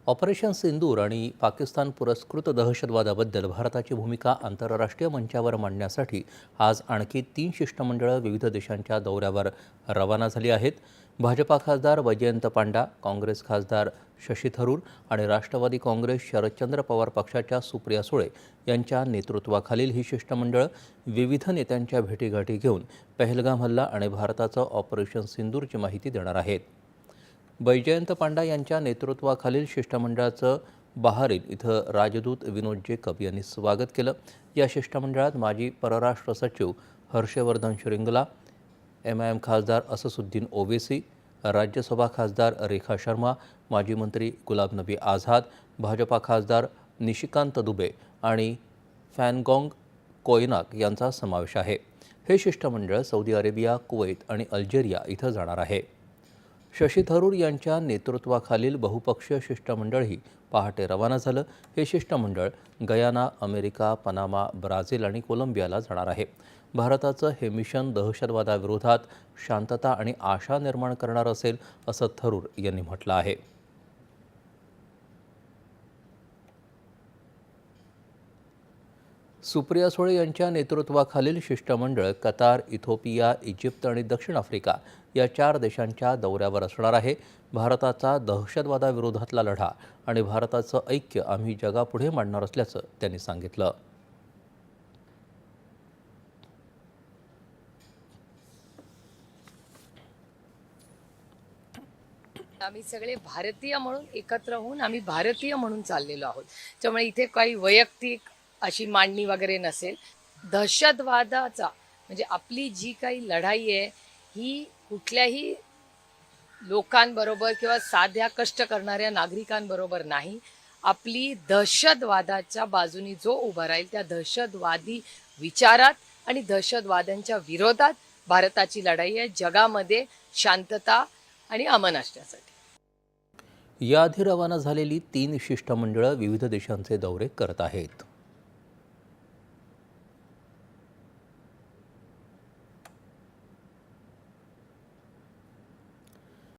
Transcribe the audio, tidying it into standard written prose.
Operation सिंदूर आणि पाकिस्तान पुरस्कृत दहशतवादाबद्दल भारताची भूमिका आंतरराष्ट्रीय मंचावर मांडण्यासाठी आज आणखी 3 शिष्टमंडळं विविध देशांच्या दौऱ्यावर रवाना झाली आहेत. भाजपा खासदार वैजयंत पांडा, काँग्रेस खासदार शशी थरूर आणि राष्ट्रवादी काँग्रेस शरदचंद्र पवार पक्षाच्या सुप्रिया सुळे यांच्या नेतृत्वाखालील ही शिष्टमंडळं विविध नेत्यांच्या भेटीगाठी घेऊन पहलगाम हल्ला आणि भारताचं ऑपरेशन सिंदूरची माहिती देणार आहेत. वैजयंत पांडा यांच्या नेतृत्वाखालील शिष्टमंडळाचं बहारीन इथं राजदूत विनोद जेकब यांनी स्वागत केलं. या शिष्टमंडळात माजी परराष्ट्र सचिव हर्षवर्धन श्रिंगला, MIM खासदार अससुद्दीन ओवेसी, राज्यसभा खासदार रेखा शर्मा, माजी मंत्री गुलाब नबी आझाद, भाजपा खासदार निशिकांत दुबे आणि फॅनगॉंग कोयनाक यांचा समावेश आहे. हे शिष्टमंडळ सौदी अरेबिया, कुवैत आणि अल्जेरिया इथं जाणार आहे. शशी थरूर यांच्या नेतृत्वाखालील बहुपक्षीय शिष्टमंडळही पहाटे रवाना झालं. हे शिष्टमंडळ गयाना, अमेरिका, पनामा, ब्राझील आणि कोलंबियाला जाणार आहे. भारताचं हे मिशन दहशतवादाविरोधात शांतता आणि आशा निर्माण करणार असेल असं थरूर यांनी म्हटलं आहे. सुप्रिया सुळे यांच्या नेतृत्वाखालील शिष्टमंडळ कतार, इथिओपिया, इजिप्त आणि दक्षिण आफ्रिका या 4 देशांच्या दौऱ्यावर असणार आहे. भारताचा दहशतवादाविरोधातला लढा आणि भारताचं ऐक्य आम्ही जगापुढे मांडणार असल्याचं त्यांनी सांगितलं. आम्ही सगळे भारतीय म्हणून एकत्र होऊन आम्ही भारतीय म्हणून चाललेलो आहोत. त्यामुळे इथे काही वैयक्तिक अशी मांडणी वगैरे नसेल. दहशतवादाचा म्हणजे आपली जी काही लढाई आहे ही कुठल्याही लोकांबरोबर किंवा साध्या कष्ट करणाऱ्या नागरिकांबरोबर नाही. आपली दहशतवादाच्या बाजूनी जो उभा राहील त्या दहशतवादी विचारात आणि दहशतवाद्यांच्या विरोधात भारताची लढाई आहे, जगामध्ये शांतता आणि अमन असण्यासाठी. याआधी रवाना झालेली 3 शिष्टमंडळं विविध देशांचे दौरे करत आहेत.